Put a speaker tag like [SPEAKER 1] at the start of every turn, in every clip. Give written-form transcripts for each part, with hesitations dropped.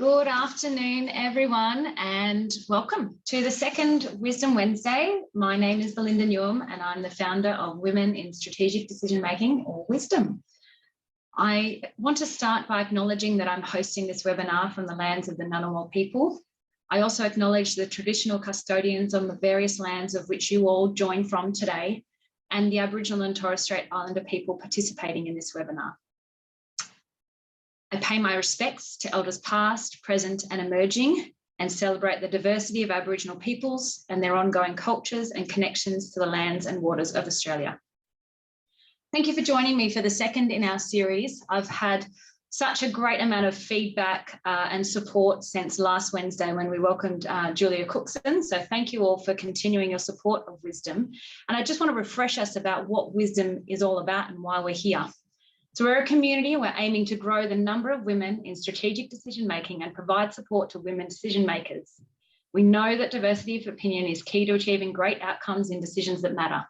[SPEAKER 1] Good afternoon, everyone, and welcome to the second Wisdom Wednesday. My name is Belinda Newham, and I'm the founder of Women in Strategic Decision Making, or WiSDM. I want to start by acknowledging that I'm hosting this webinar from the lands of the Ngunnawal people. I also acknowledge the traditional custodians on the various lands of which you all join from today, and the Aboriginal and Torres Strait Islander people participating in this webinar. I pay my respects to elders past, present and emerging, and celebrate the diversity of Aboriginal peoples and their ongoing cultures and connections to the lands and waters of Australia. Thank you for joining me for the second in our series. I've had such a great amount of feedback and support since last Wednesday when we welcomed Julia Cookson. So thank you all for continuing your support of WiSDM. And I just want to refresh us about what WiSDM is all about and why we're here. So we're a community, we're aiming to grow the number of women in strategic decision making and provide support to women decision makers. We know that diversity of opinion is key to achieving great outcomes in decisions that matter.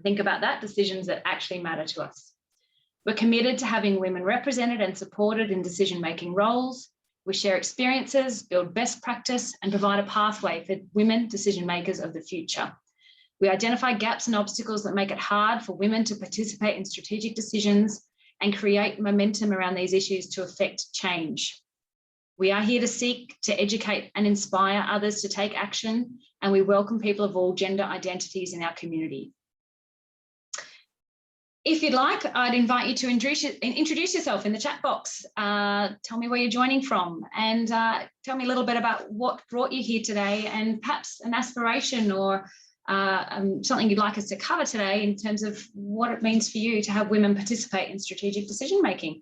[SPEAKER 1] Think about that, decisions that actually matter to us. We're committed to having women represented and supported in decision making roles. We share experiences, build best practice, and provide a pathway for women decision makers of the future. We identify gaps and obstacles that make it hard for women to participate in strategic decisions and create momentum around these issues to affect change. We are here to seek to educate and inspire others to take action, and we welcome people of all gender identities in our community. If you'd like, I'd invite you to introduce yourself in the chat box. Tell me where you're joining from, and tell me a little bit about what brought you here today, and perhaps an aspiration or something you'd like us to cover today in terms of what it means for you to have women participate in strategic decision making.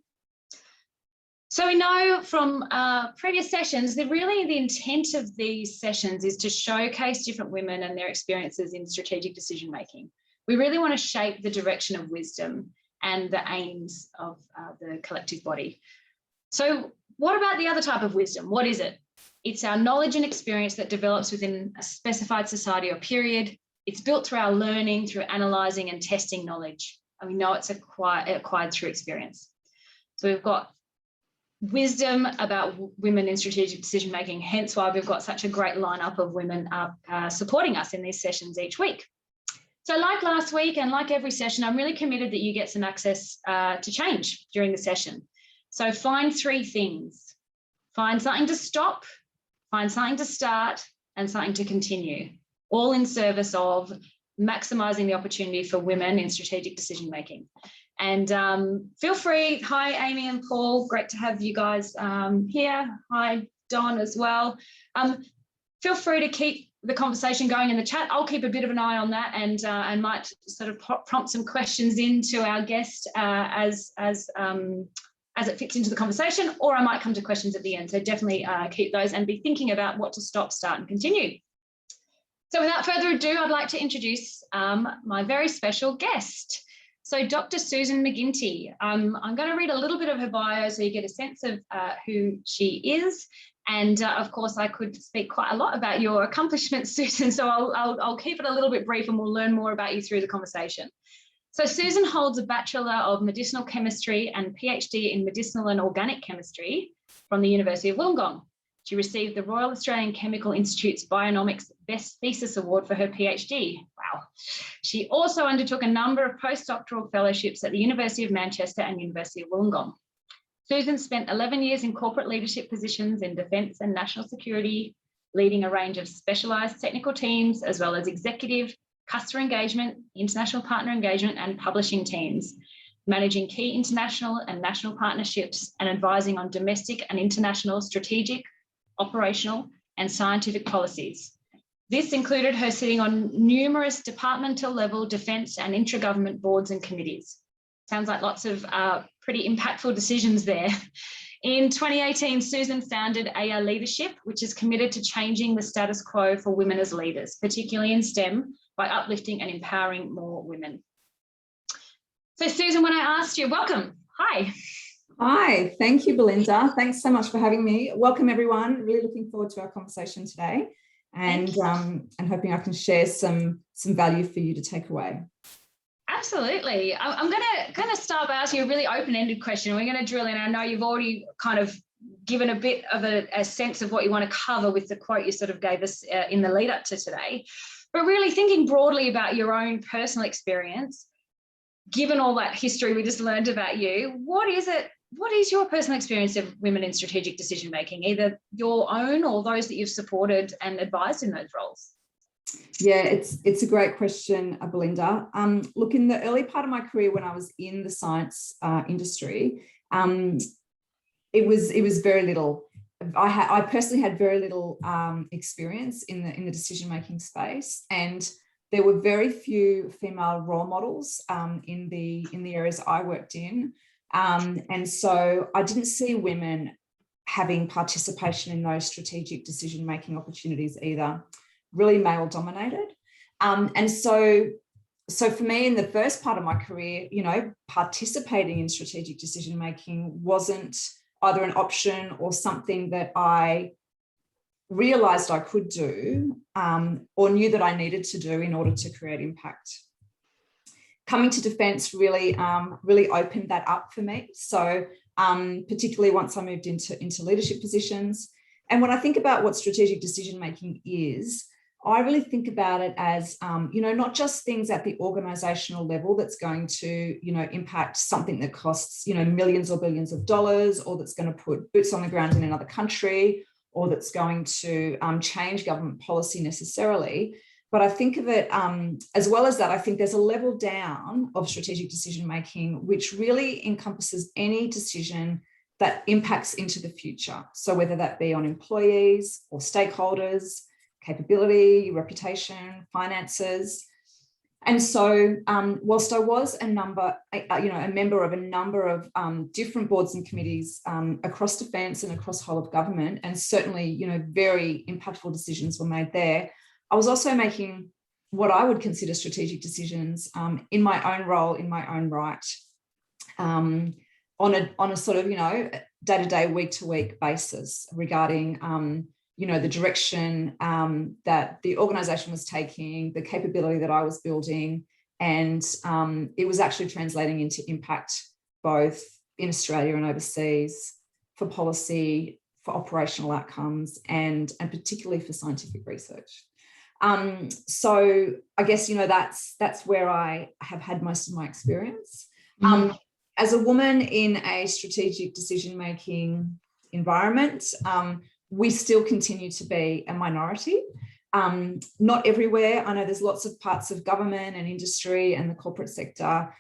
[SPEAKER 1] So we know from previous sessions that really the intent of these sessions is to showcase different women and their experiences in strategic decision making. We really want to shape the direction of WiSDM and the aims of the collective body. So what about the other type of wisdom? What is it? It's our knowledge and experience that develops within a specified society or period. It's built through our learning, through analysing and testing knowledge. And we know it's acquired through experience. So we've got wisdom about women in strategic decision making, hence why we've got such a great lineup of women supporting us in these sessions each week. So like last week and like every session, I'm really committed that you get some access to change during the session. So find three things. Find something to stop, find something to start, and something to continue, all in service of maximising the opportunity for women in strategic decision making. And feel free, hi Amy and Paul, great to have you guys here. Hi Don as well. Feel free to keep the conversation going in the chat. I'll keep a bit of an eye on that and might sort of prompt some questions into our guest as it fits into the conversation, or I might come to questions at the end. So definitely keep those and be thinking about what to stop, start and continue. So without further ado, I'd like to introduce my very special guest. So Dr. Susan McGinty. I'm going to read a little bit of her bio so you get a sense of who she is. And of course, I could speak quite a lot about your accomplishments, Susan, so I'll keep it a little bit brief and we'll learn more about you through the conversation. So Susan holds a Bachelor of Medicinal Chemistry and PhD in Medicinal and Organic Chemistry from the University of Wollongong. She received the Royal Australian Chemical Institute's Bionomics Best Thesis Award for her PhD. Wow. She also undertook a number of postdoctoral fellowships at the University of Manchester and University of Wollongong. Susan spent 11 years in corporate leadership positions in defence and national security, leading a range of specialised technical teams, as well as executive, customer engagement, international partner engagement and publishing teams, managing key international and national partnerships and advising on domestic and international strategic, operational and scientific policies. This included her sitting on numerous departmental level defence and intra-government boards and committees. Sounds like lots of pretty impactful decisions there. In 2018, Susan founded AR Leadership, which is committed to changing the status quo for women as leaders, particularly in STEM, by uplifting and empowering more women. So Susan, when I asked you, welcome, hi.
[SPEAKER 2] Hi, thank you, Belinda. Thanks so much for having me. Welcome, everyone. Really looking forward to our conversation today and hoping I can share some value for you to take away.
[SPEAKER 1] Absolutely. I'm going to start by asking you a really open-ended question. We're going to drill in. I know you've already kind of given a bit of a sense of what you want to cover with the quote you sort of gave us in the lead up to today. But really thinking broadly about your own personal experience, given all that history we just learned about you, what is your personal experience of women in strategic decision making, either your own or those that you've supported and advised in those roles?
[SPEAKER 2] Yeah, it's a great question, Belinda. Look, in the early part of my career when I was in the science industry, it was very little. I personally had very little experience in the decision-making space, and there were very few female role models in the areas I worked in. And so I didn't see women having participation in those strategic decision-making opportunities either, really male dominated. And so for me, in the first part of my career, participating in strategic decision-making wasn't either an option or something that I realized I could do or knew that I needed to do in order to create impact. Coming to defence really opened that up for me. So particularly once I moved into leadership positions. And when I think about what strategic decision making is, I really think about it as, not just things at the organisational level that's going to, impact something that costs, millions or billions of dollars, or that's going to put boots on the ground in another country, or that's going to change government policy necessarily. But I think of it, as well as that, I think there's a level down of strategic decision-making, which really encompasses any decision that impacts into the future. So whether that be on employees or stakeholders, capability, reputation, finances. And so whilst I was a member of a number of different boards and committees across defence and across whole of government, and certainly, very impactful decisions were made there, I was also making what I would consider strategic decisions in my own role, in my own right, on a sort of, day-to-day, week-to-week basis regarding, the direction that the organisation was taking, the capability that I was building, and it was actually translating into impact both in Australia and overseas for policy, for operational outcomes, and particularly for scientific research. So I guess, that's where I have had most of my experience. As a woman in a strategic decision-making environment, we still continue to be a minority. Not everywhere. I know there's lots of parts of government and industry and the corporate sector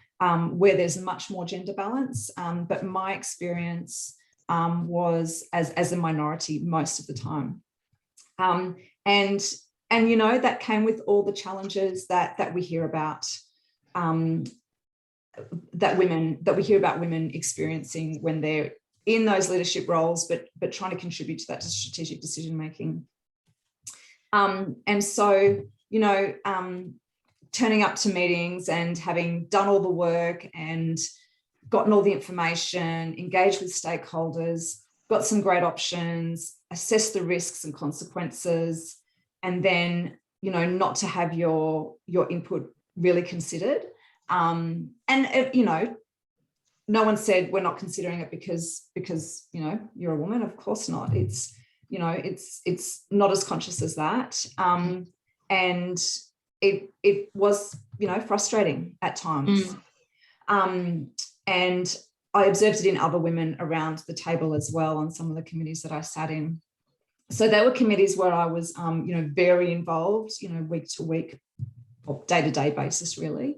[SPEAKER 2] where there's much more gender balance, but my experience was as a minority most of the time. And that came with all the challenges that we hear about, that we hear about women experiencing when they're in those leadership roles, but trying to contribute to that strategic decision making. And so, turning up to meetings and having done all the work and gotten all the information, engaged with stakeholders, got some great options, assessed the risks and consequences, and then, not to have your input really considered. No one said we're not considering it because you're a woman. Of course not. It's not as conscious as that. And it was frustrating at times. And I observed it in other women around the table as well on some of the committees that I sat in. So there were committees where I was very involved, week to week or day-to-day basis really.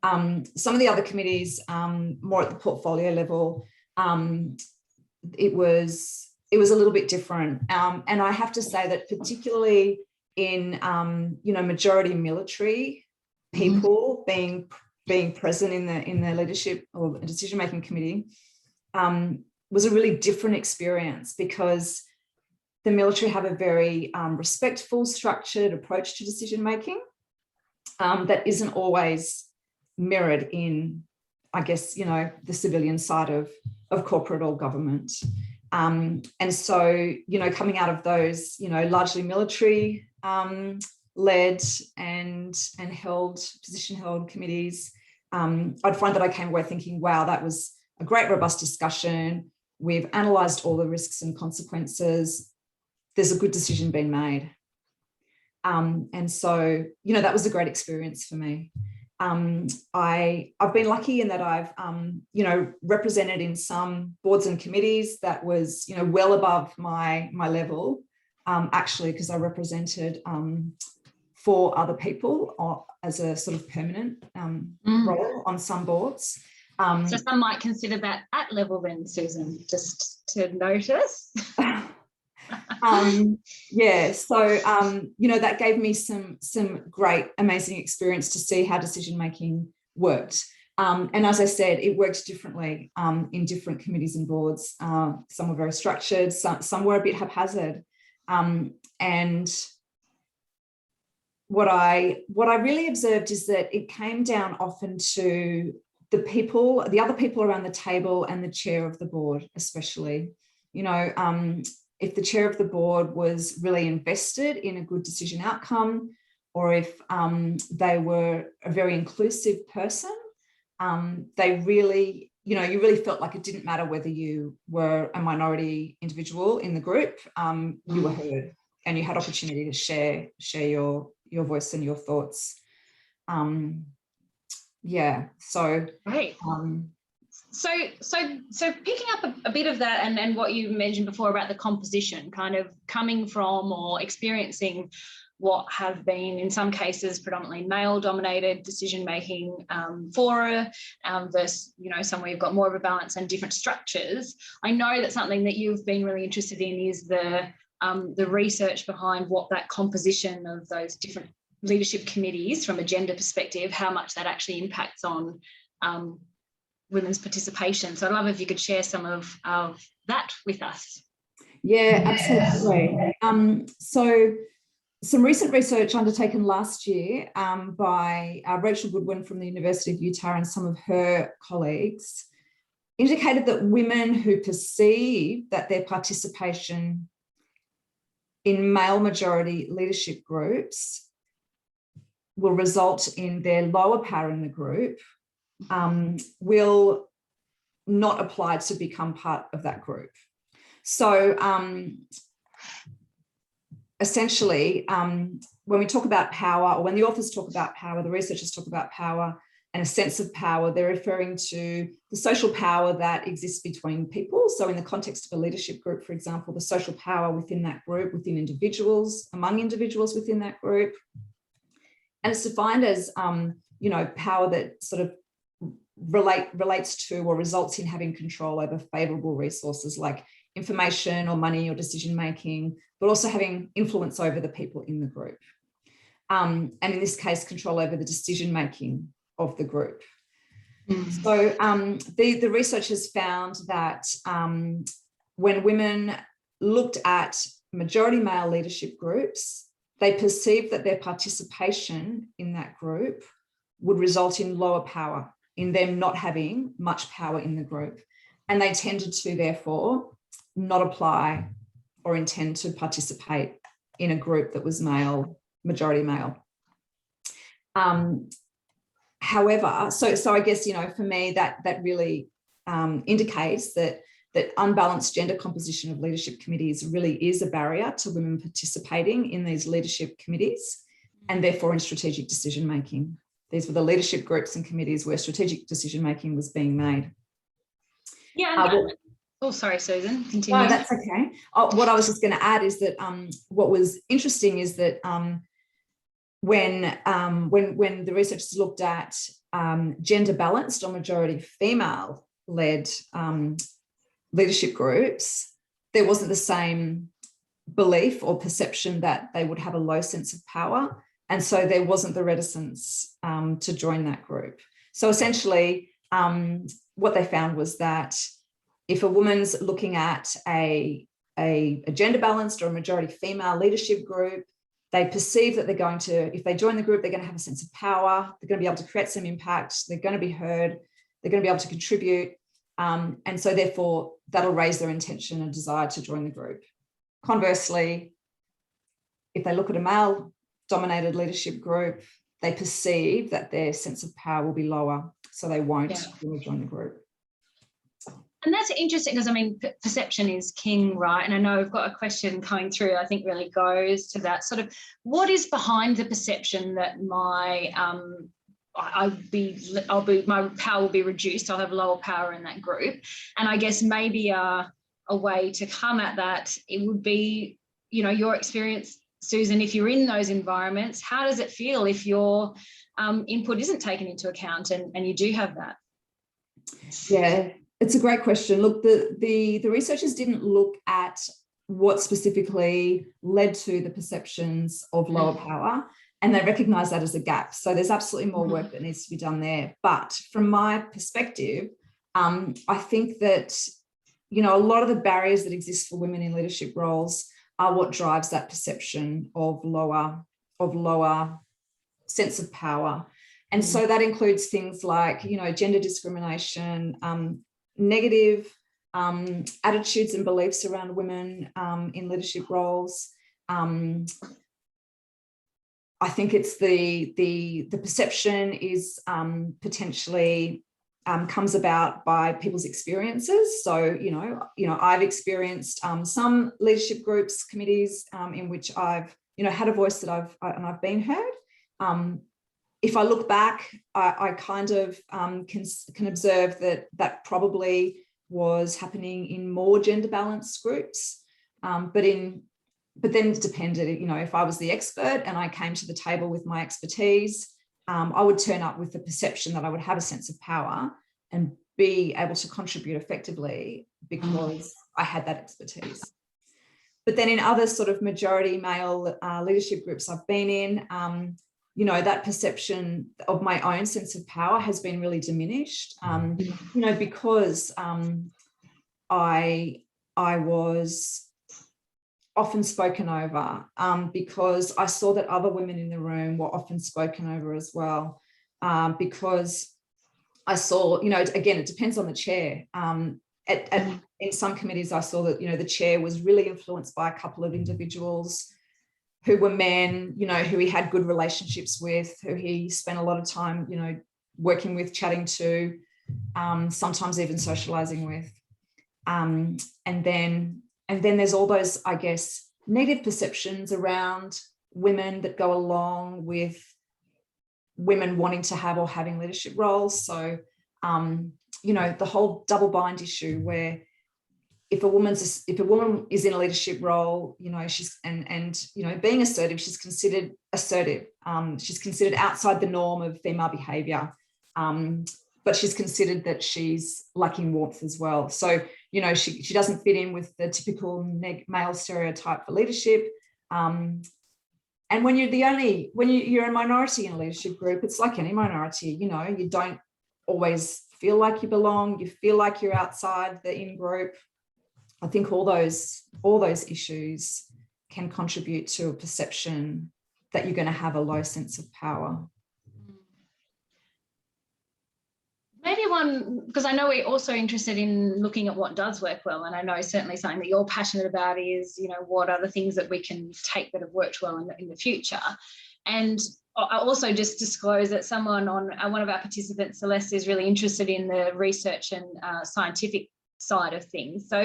[SPEAKER 2] Some of the other committees, more at the portfolio level, it was a little bit different. And I have to say that particularly in, majority military people being present in the leadership or decision-making committee was a really different experience, because the military have a very respectful, structured approach to decision-making that isn't always mirrored in, I guess, the civilian side of corporate or government. And so, coming out of those, largely military led and position held committees, I'd find that I came away thinking, wow, that was a great robust discussion. we've analysed all the risks and consequences, there's a good decision being made. And so, you know, that was a great experience for me. I've been lucky in that I've, you know, represented in some boards and committees that was, you know, well above my level, actually, because I represented 4 other people as a sort of permanent role on some boards.
[SPEAKER 1] So some might consider that at level then, Susan, just to notice.
[SPEAKER 2] Yeah, so you know, that gave me some great, amazing experience to see how decision making worked. And as I said, it worked differently in different committees and boards. Some were very structured, some were a bit haphazard. And what I really observed is that it came down often to the other people around the table and the chair of the board, especially. You know, if the chair of the board was really invested in a good decision outcome, or if they were a very inclusive person, they really, you know, you really felt like it didn't matter whether you were a minority individual in the group, you were heard and you had opportunity to share your voice and your thoughts. Yeah, so
[SPEAKER 1] great. So picking up a bit of that and what you mentioned before about the composition, kind of coming from or experiencing what have been in some cases predominantly male-dominated decision-making fora versus, you know, somewhere you've got more of a balance and different structures. I know that something that you've been really interested in is the research behind what that composition of those different leadership committees from a gender perspective, how much that actually impacts on women's participation. So I'd love if you could share some of that with us.
[SPEAKER 2] Yeah, absolutely. So some recent research undertaken last year by Rachel Goodwin from the University of Utah and some of her colleagues indicated that women who perceive that their participation in male majority leadership groups will result in their lower power in the group will not apply to become part of that group. So essentially, when we talk about power, or when the authors talk about power, the researchers talk about power and a sense of power, they're referring to the social power that exists between people. So in the context of a leadership group, for example, the social power within that group, within individuals, among individuals within that group. And it's defined as, you know, power that sort of relates to or results in having control over favourable resources like information or money or decision making, but also having influence over the people in the group. And in this case, control over the decision making of the group. So the research has found that when women looked at majority male leadership groups, they perceived that their participation in that group would result in lower power, in them not having much power in the group. And they tended to, therefore, not apply or intend to participate in a group that was male, majority male. However, so I guess, you know, for me, that really indicates that unbalanced gender composition of leadership committees really is a barrier to women participating in these leadership committees and therefore in strategic decision making. These were the leadership groups and committees where strategic decision making was being made.
[SPEAKER 1] Yeah. Oh, sorry, Susan. Continue.
[SPEAKER 2] No, that's okay. What I was just going to add is that what was interesting is that when the researchers looked at gender balanced or majority female led leadership groups, there wasn't the same belief or perception that they would have a low sense of power. And so there wasn't the reticence to join that group. So essentially, what they found was that if a woman's looking at a gender balanced or a majority female leadership group, they perceive that they're going to, if they join the group, they're going to have a sense of power, they're going to be able to create some impact, they're going to be heard, they're going to be able to contribute. And so therefore, that'll raise their intention and desire to join the group. Conversely, if they look at a male-dominated leadership group, they perceive that their sense of power will be lower, so they won't join the group.
[SPEAKER 1] And that's interesting because, I mean, perception is king, right? And I know I've got a question coming through, I think really goes to that sort of, what is behind the perception that my my power will be reduced, I'll have lower power in that group? And I guess maybe a way to come at that, it would be, you know, your experience, Susan, if you're in those environments, how does it feel if your input isn't taken into account and you do have that?
[SPEAKER 2] Yeah, it's a great question. Look, the researchers didn't look at what specifically led to the perceptions of lower power, and they recognize that as a gap. So there's absolutely more work that needs to be done there. But from my perspective, I think that, you know, a lot of the barriers that exist for women in leadership roles are what drives that perception of lower sense of power. And so that includes things like, you know, gender discrimination, negative attitudes and beliefs around women in leadership roles. I think it's the perception is potentially comes about by people's experiences. So, you know, I've experienced some leadership groups, committees in which I've, you know, had a voice that I've been heard. If I look back, I kind of can observe that probably was happening in more gender balanced groups, but then it depended, you know, if I was the expert and I came to the table with my expertise, I would turn up with the perception that I would have a sense of power and be able to contribute effectively because I had that expertise. But then in other sort of majority male leadership groups I've been in, you know, that perception of my own sense of power has been really diminished, you know, because I was often spoken over, because I saw that other women in the room were often spoken over as well, because I saw, you know, again, it depends on the chair. In some committees, I saw that, you know, the chair was really influenced by a couple of individuals who were men, you know, who he had good relationships with, who he spent a lot of time, you know, working with, chatting to, sometimes even socializing with. And then there's all those, I guess, negative perceptions around women that go along with women wanting to have or having leadership roles. So, you know, the whole double bind issue where if a woman is in a leadership role, you know, she's and you know, being assertive, she's considered assertive. She's considered outside the norm of female behavior, but she's considered that she's lacking warmth as well. So, you know, she doesn't fit in with the typical male stereotype for leadership. And when you're a minority in a leadership group, it's like any minority, you know, you don't always feel like you belong. You feel like you're outside the in-group. I think all those issues can contribute to a perception that you're going to have a low sense of power.
[SPEAKER 1] Maybe one, because I know we're also interested in looking at what does work well, and I know certainly something that you're passionate about is, you know, what are the things that we can take that have worked well in the future. And I also just disclose that someone one of our participants, Celeste, is really interested in the research and scientific side of things. So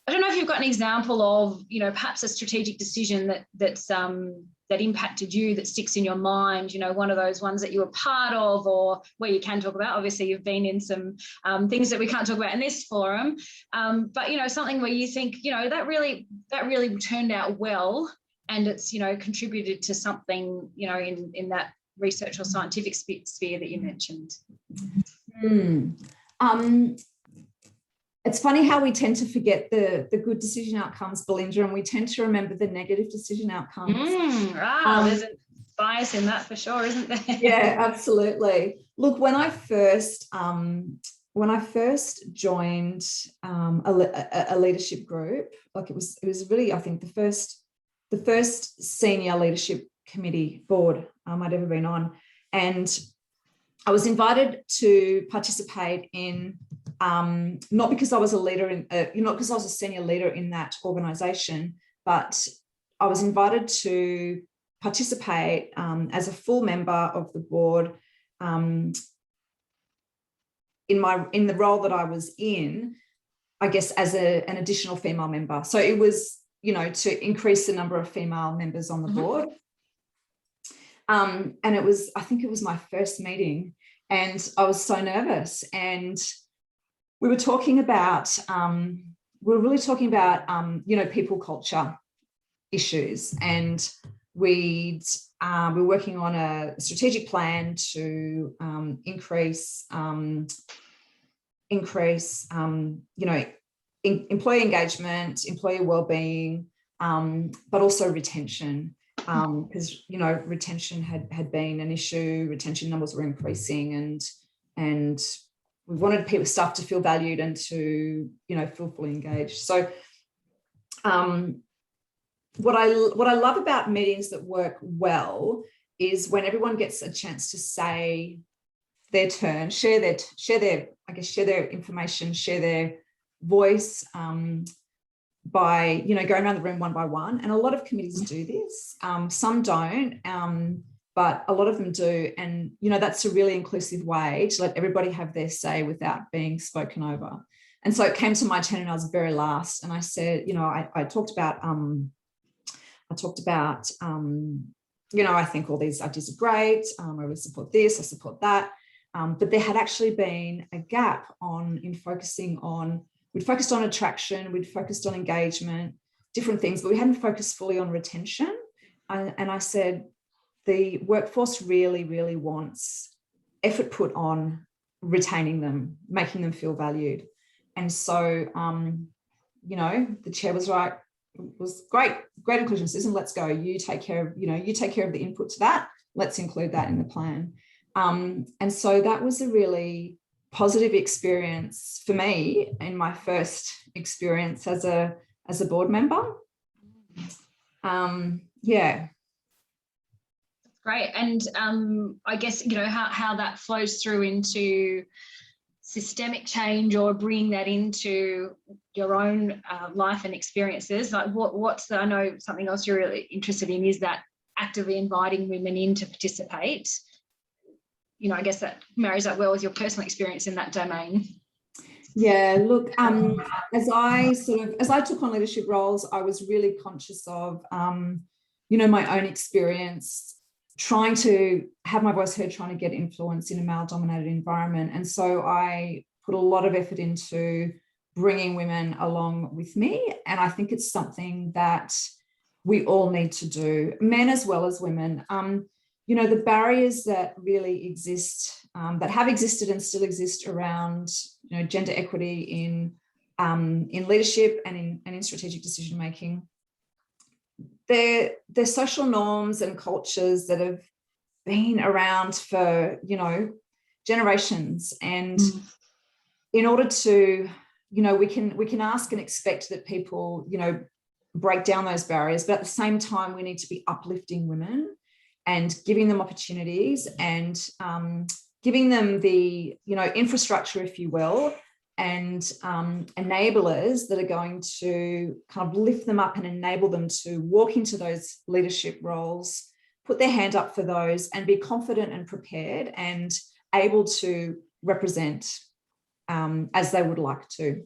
[SPEAKER 1] I don't know if you've got an example of, you know, perhaps a strategic decision that impacted you, that sticks in your mind, you know, one of those ones that you were part of, or where you can talk about. Obviously, you've been in some things that we can't talk about in this forum, but, you know, something where you think, you know, that really turned out well, and it's, you know, contributed to something, you know, in that research or scientific sphere that you mentioned.
[SPEAKER 2] It's funny how we tend to forget the good decision outcomes, Belinda, and we tend to remember the negative decision outcomes.
[SPEAKER 1] There's a bias in that for sure, isn't there?
[SPEAKER 2] Yeah, absolutely. Look, when I first joined a leadership group, like it was really, I think, the first senior leadership committee board I'd ever been on, and I was invited to participate in, not because I was a leader not because I was a senior leader in that organisation, but I was invited to participate as a full member of the board in in the role that I was in, I guess, as an additional female member. So it was, to increase the number of female members on the board. And I think it was my first meeting, and I was so nervous. And we were talking about, people culture issues, and we're working on a strategic plan to increase employee engagement, employee well-being, but also retention, because retention had been an issue. Retention numbers were increasing, and we wanted staff to feel valued and to feel fully engaged. So what I love about meetings that work well is when everyone gets a chance to say their turn, share their information, share their voice, by going around the room one by one. And a lot of committees do this. Some don't, but a lot of them do. And that's a really inclusive way to let everybody have their say without being spoken over. And so it came to my turn, and I was very last, and I said, I talked about I think all these ideas are great. I really support this, I support that. But there had actually been a gap in focusing on, we'd focused on attraction, we'd focused on engagement, different things, but we hadn't focused fully on retention. And I said, the workforce really, really wants effort put on retaining them, making them feel valued. And so, the chair was right. It was great inclusion, Susan. Let's go. You take care of the input to that. Let's include that in the plan. And so that was a really positive experience for me in my first experience as a board member. Yeah.
[SPEAKER 1] Great. And I guess, how that flows through into systemic change, or bringing that into your own life and experiences. Like I know something else you're really interested in is that actively inviting women in to participate. I guess that marries up well with your personal experience in that domain.
[SPEAKER 2] Yeah, look, as I took on leadership roles, I was really conscious of, my own experience, trying to have my voice heard, trying to get influence in a male-dominated environment. And so I put a lot of effort into bringing women along with me. And I think it's something that we all need to do, men as well as women. The barriers that really exist, that have existed and still exist around, gender equity in leadership and in strategic decision making. They're social norms and cultures that have been around for generations, and in order to we can ask and expect that people break down those barriers, but at the same time we need to be uplifting women and giving them opportunities, and giving them the infrastructure, if you will, and enablers that are going to kind of lift them up and enable them to walk into those leadership roles, put their hand up for those, and be confident and prepared and able to represent as they would like to.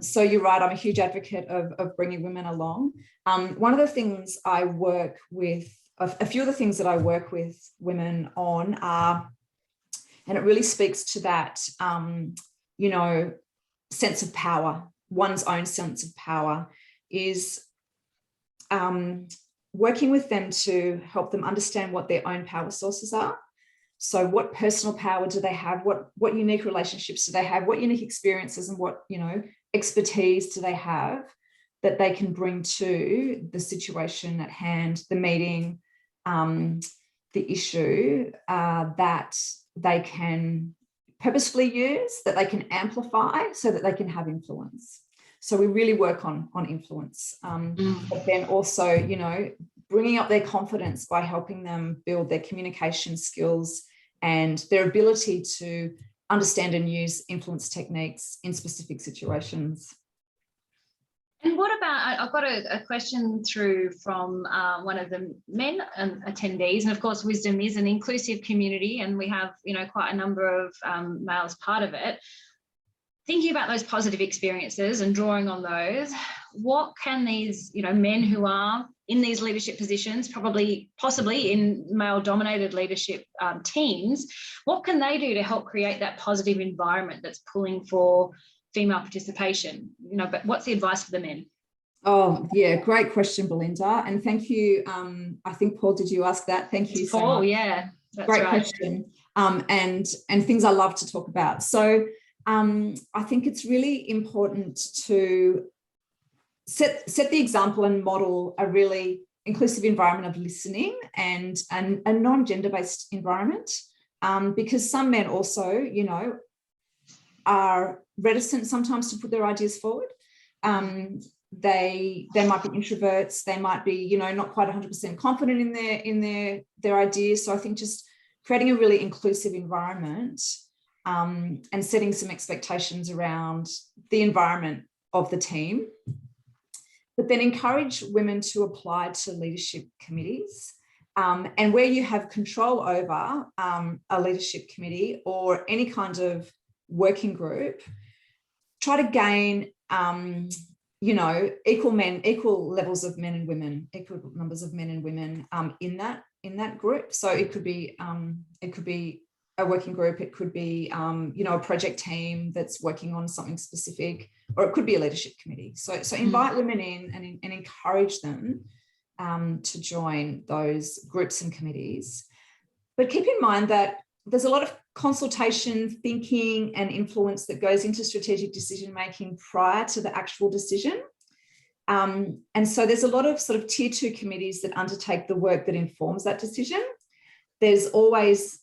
[SPEAKER 2] So you're right, I'm a huge advocate of bringing women along. One of the things I work with, a few of the things that I work with women on are, and it really speaks to that, sense of power, one's own sense of power, is working with them to help them understand what their own power sources are. So what personal power do they have? What unique relationships do they have? What unique experiences and what, expertise do they have that they can bring to the situation at hand, the meeting, the issue, that they can purposefully use, that they can amplify so that they can have influence. So we really work on influence, but then also, bringing up their confidence by helping them build their communication skills and their ability to understand and use influence techniques in specific situations.
[SPEAKER 1] And what about, I've got a question through from one of the men attendees, and of course WiSDM is an inclusive community and we have, you know, quite a number of males part of it. Thinking about those positive experiences and drawing on those, what can these, you know, men who are in these leadership positions, possibly in male-dominated leadership teams, what can they do to help create that positive environment that's pulling for female participation? You know, but what's the advice for the men?
[SPEAKER 2] Oh, yeah, great question, Belinda. And thank you. I think, Paul, did you ask that? Thank you so
[SPEAKER 1] Paul,
[SPEAKER 2] much.
[SPEAKER 1] yeah, that's
[SPEAKER 2] great
[SPEAKER 1] right.
[SPEAKER 2] question. And things I love to talk about. So I think it's really important to set the example and model a really inclusive environment of listening and a non-gender-based environment, because some men also, you know, are reticent sometimes to put their ideas forward. They might be introverts, they might be, you know, not quite 100% confident in their ideas. So I think just creating a really inclusive environment and setting some expectations around the environment of the team, but then encourage women to apply to leadership committees. And where you have control over a leadership committee or any kind of working group, try to gain, you know, equal levels of men and women, equal numbers of men and women in that group. So it could be a working group, it could be you know, a project team that's working on something specific, or it could be a leadership committee. So invite women in and encourage them to join those groups and committees. But keep in mind that there's a lot of consultation, thinking, and influence that goes into strategic decision-making prior to the actual decision. And so there's a lot of sort of tier 2 committees that undertake the work that informs that decision. There's almost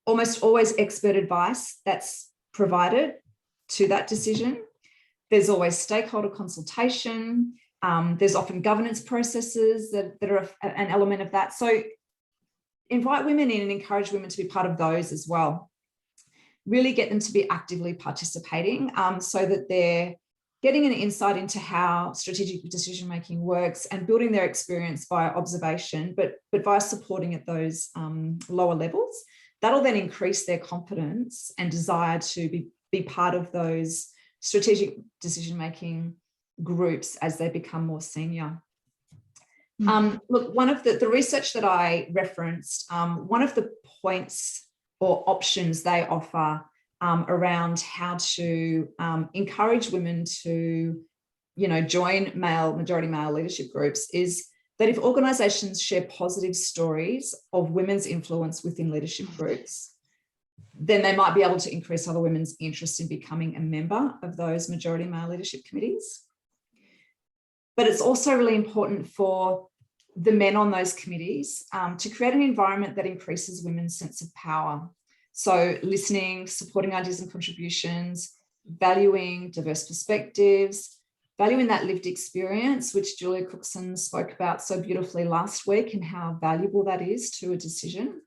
[SPEAKER 2] always expert advice that's provided to that decision. There's always stakeholder consultation. There's often governance processes that are an element of that. So invite women in and encourage women to be part of those as well. Really get them to be actively participating so that they're getting an insight into how strategic decision-making works and building their experience via observation, but via supporting at those lower levels. That'll then increase their confidence and desire to be part of those strategic decision-making groups as they become more senior. Look, one of the research that I referenced, one of the points or options they offer around how to encourage women to, you know, join majority male leadership groups is that if organisations share positive stories of women's influence within leadership groups, then they might be able to increase other women's interest in becoming a member of those majority male leadership committees. But it's also really important for the men on those committees to create an environment that increases women's sense of power. So listening, supporting ideas and contributions, valuing diverse perspectives, valuing that lived experience, which Julia Cookson spoke about so beautifully last week, and how valuable that is to a decision.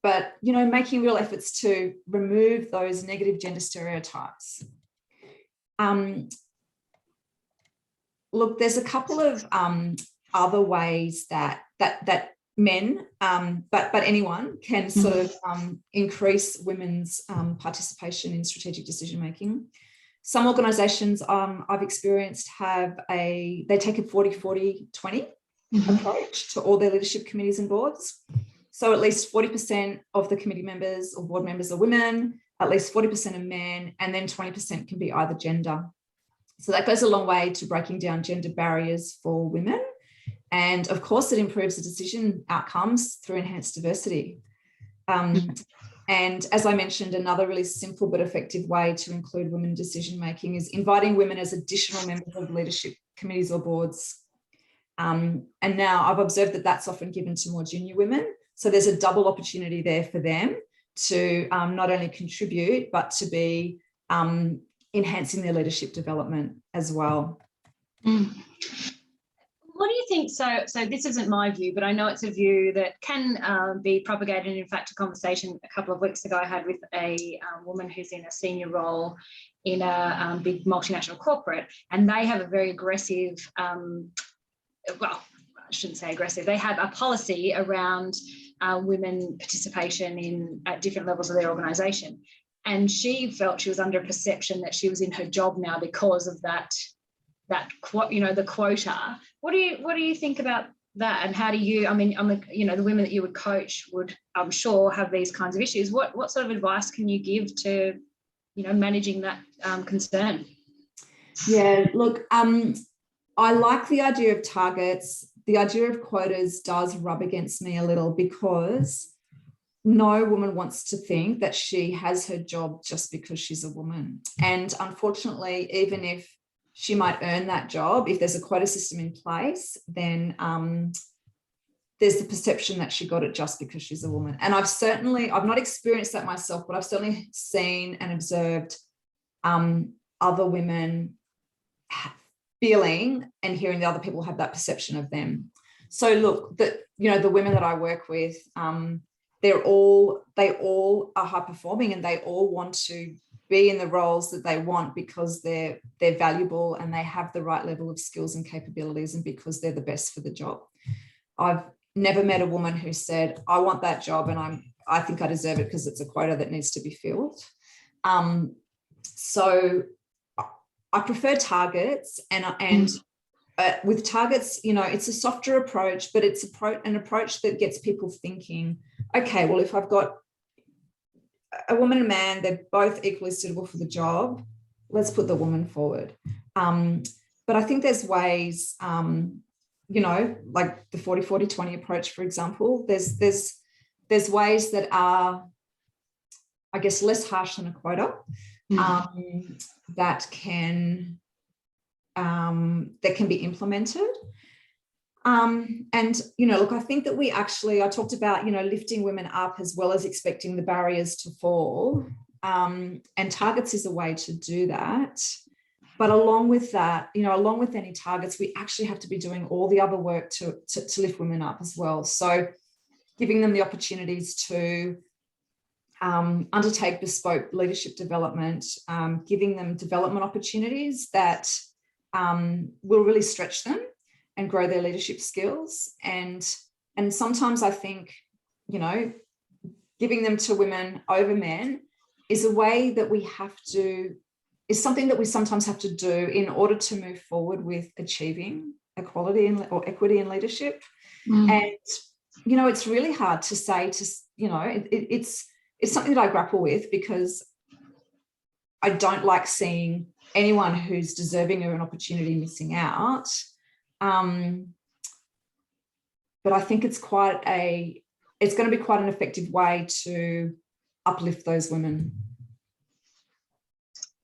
[SPEAKER 2] But, you know, making real efforts to remove those negative gender stereotypes. Look, there's a couple of other ways that men, but anyone can sort of increase women's participation in strategic decision making. Some organisations I've experienced they take a 40-40-20 approach to all their leadership committees and boards. So at least 40% of the committee members or board members are women, at least 40% are men, and then 20% can be either gender. So that goes a long way to breaking down gender barriers for women. And of course, it improves the decision outcomes through enhanced diversity. And as I mentioned, another really simple but effective way to include women in decision-making is inviting women as additional members of leadership committees or boards. And now I've observed that that's often given to more junior women. So there's a double opportunity there for them to not only contribute, but to be enhancing their leadership development as well.
[SPEAKER 1] What do you think? So this isn't my view, but I know it's a view that can be propagated. In fact, a conversation a couple of weeks ago I had with a woman who's in a senior role in a big multinational corporate, and they have a very aggressive, well, I shouldn't say aggressive, they have a policy around women participation at different levels of their organisation. And she felt she was under a perception that she was in her job now because of that the quota. What do you think about that? And how do you, I mean, the women that you would coach would, I'm sure, have these kinds of issues. What sort of advice can you give to, managing that concern?
[SPEAKER 2] Yeah, look, I like the idea of targets. The idea of quotas does rub against me a little, because no woman wants to think that she has her job just because she's a woman. And unfortunately, even if she might earn that job, if there's a quota system in place, then there's the perception that she got it just because she's a woman. And I've not experienced that myself, but I've certainly seen and observed other women feeling and hearing the other people have that perception of them. So look, the women that I work with, they all are high performing, and they all want to be in the roles that they want because they're valuable and they have the right level of skills and capabilities, and because they're the best for the job. I've never met a woman who said, I want that job and I think I deserve it because it's a quota that needs to be filled. So I prefer targets, and with targets, it's a softer approach, but it's an approach that gets people thinking, okay, well, if I've got a woman and a man, they're both equally suitable for the job, let's put the woman forward. But I think there's ways, like the 40-40-20 approach, for example, there's ways that are, I guess, less harsh than a quota, that can be implemented. And, look, I think that I talked about, lifting women up as well as expecting the barriers to fall. And targets is a way to do that. But along with that, along with any targets, we actually have to be doing all the other work to lift women up as well. So giving them the opportunities to undertake bespoke leadership development, giving them development opportunities that will really stretch them and grow their leadership skills. And sometimes I think, giving them to women over men is a way that is something that we sometimes have to do in order to move forward with achieving equality or equity in leadership. And, it's really hard to say it's something that I grapple with, because I don't like seeing anyone who's deserving of an opportunity missing out. But I think it's going to be quite an effective way to uplift those women.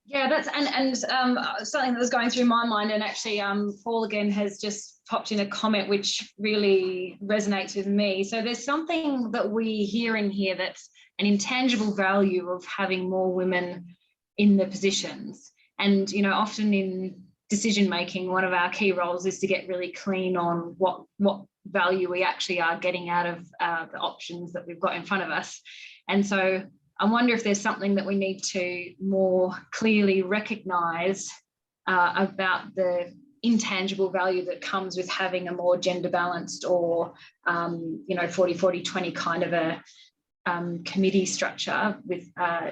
[SPEAKER 1] Yeah, that's and something that was going through my mind, and actually Paul again has just popped in a comment which really resonates with me. So there's something that we hear in here that's an intangible value of having more women in the positions. And, often in decision making, one of our key roles is to get really clean on what value we actually are getting out of the options that we've got in front of us. And so I wonder if there's something that we need to more clearly recognise about the intangible value that comes with having a more gender balanced or 40-40-20 kind of a committee structure with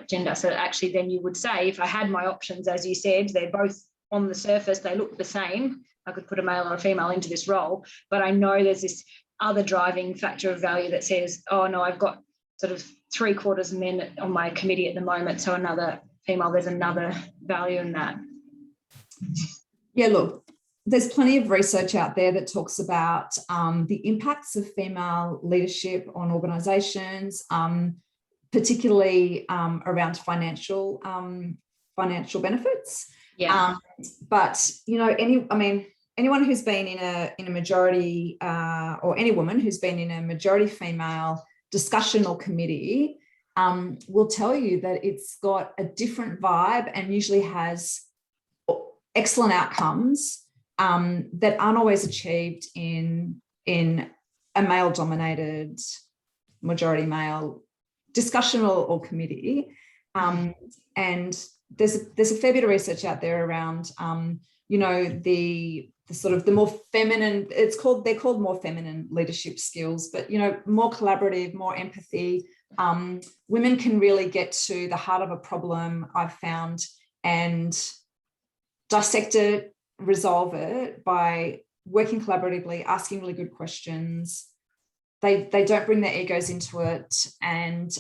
[SPEAKER 1] gender. So actually then you would say, if I had my options, as you said, they're both on the surface, they look the same, I could put a male or a female into this role, but I know there's this other driving factor of value that says, oh no, I've got sort of 3/4 men on my committee at the moment, so another female, there's another value in that.
[SPEAKER 2] Yeah, look, there's plenty of research out there that talks about the impacts of female leadership on organisations, particularly around financial benefits.
[SPEAKER 1] Yeah.
[SPEAKER 2] But anyone who's been in a majority, or any woman who's been in a majority female discussion or committee, will tell you that it's got a different vibe and usually has excellent outcomes that aren't always achieved in a male-dominated, majority male discussion or committee. And there's a fair bit of research out there around, you know, the sort of the more feminine, they're called more feminine leadership skills, but, you know, more collaborative, more empathy. Women can really get to the heart of a problem, I've found, and dissect it, resolve it by working collaboratively, asking really good questions. They don't bring their egos into it, and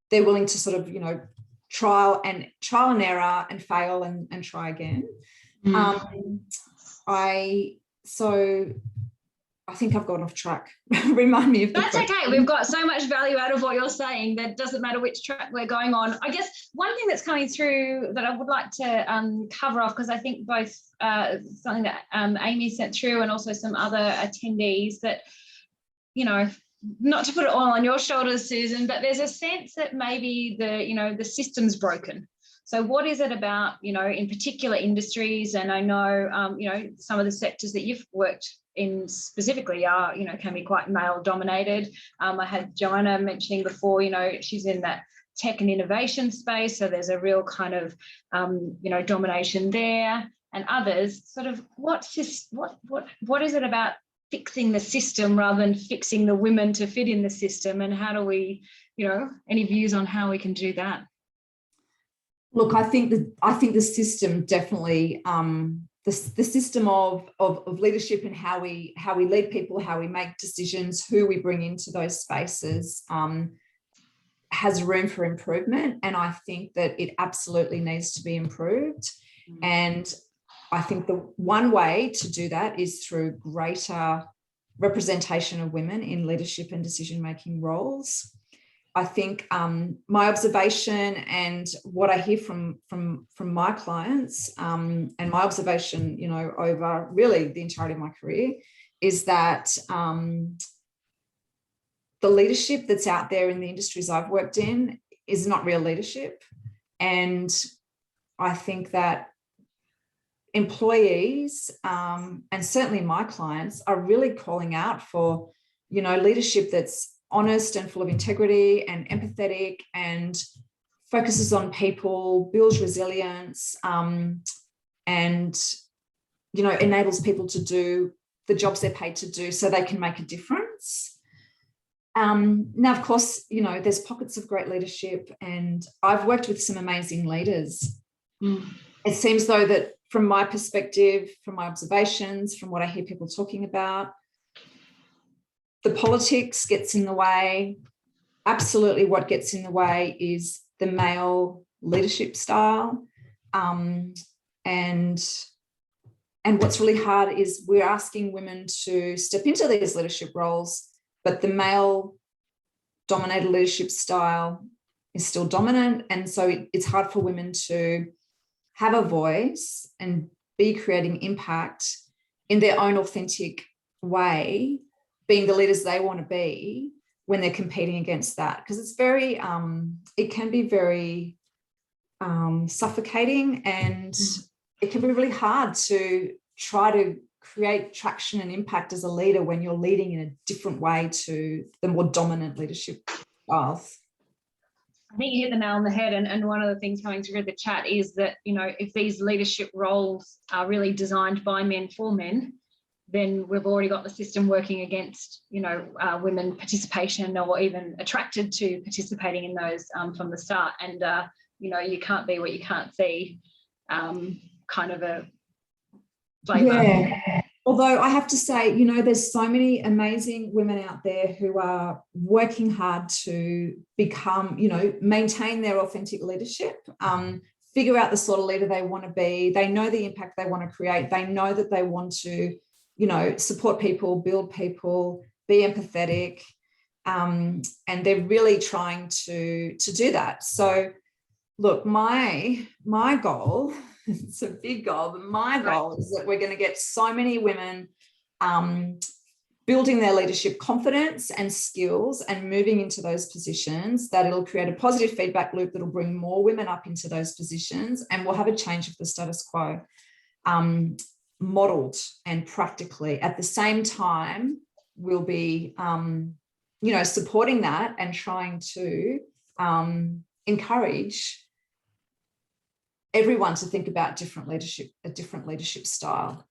[SPEAKER 2] they're willing to sort of, you know, trial and error and fail and try again. I think I've gone off track. Remind me of the question.
[SPEAKER 1] Okay. We've got so much value out of what you're saying that doesn't matter which track we're going on. I guess one thing that's coming through that I would like to cover off, because I think both something that Amy sent through and also some other attendees, that, you know, not to put it all on your shoulders, Susan, but there's a sense that maybe the system's broken. So what is it about, you know, in particular industries, and I know, you know, some of the sectors that you've worked in specifically are, you know, can be quite male dominated. I had Joanna mentioning before, you know, she's in that tech and innovation space, so there's a real kind of, you know, domination there, and others sort of what is it about fixing the system rather than fixing the women to fit in the system, and how do we, you know, any views on how we can do that?
[SPEAKER 2] Look, I think the system definitely, the system of leadership and how we lead people, how we make decisions, who we bring into those spaces, has room for improvement. And I think that it absolutely needs to be improved. And I think the one way to do that is through greater representation of women in leadership and decision-making roles. I think my observation and what I hear from my clients, and my observation, you know, over really the entirety of my career, is that the leadership that's out there in the industries I've worked in is not real leadership. And I think that employees, and certainly my clients, are really calling out for, you know, leadership that's honest and full of integrity and empathetic and focuses on people, builds resilience, and, you know, enables people to do the jobs they're paid to do so they can make a difference. Now, of course, you know, there's pockets of great leadership, and I've worked with some amazing leaders. It seems though that from my perspective, from my observations, from what I hear people talking about, the politics gets in the way. Absolutely what gets in the way is the male leadership style. And what's really hard is we're asking women to step into these leadership roles, but the male dominated leadership style is still dominant. And so it's hard for women to have a voice and be creating impact in their own authentic way, being the leaders they want to be when they're competing against that. Because it's very, it can be very suffocating, and it can be really hard to try to create traction and impact as a leader when you're leading in a different way to the more dominant leadership styles.
[SPEAKER 1] I think you hit the nail on the head, and one of the things coming through the chat is that, you know, if these leadership roles are really designed by men for men, then we've already got the system working against, you know, women participation, or even attracted to participating in those from the start. And, you know, you can't be what you can't see, kind of a flavor.
[SPEAKER 2] Yeah. Although I have to say, you know, there's so many amazing women out there who are working hard to become, you know, maintain their authentic leadership, figure out the sort of leader they want to be. They know the impact they want to create. They know that they want to, you know, support people, build people, be empathetic, and they're really trying to do that. So, look, my goal, it's a big goal, but my goal is that we're going to get so many women building their leadership confidence and skills and moving into those positions that it'll create a positive feedback loop that'll bring more women up into those positions, and we'll have a change of the status quo. modeled and practically. At the same time, we'll be, supporting that and trying to encourage everyone to think about a different leadership style.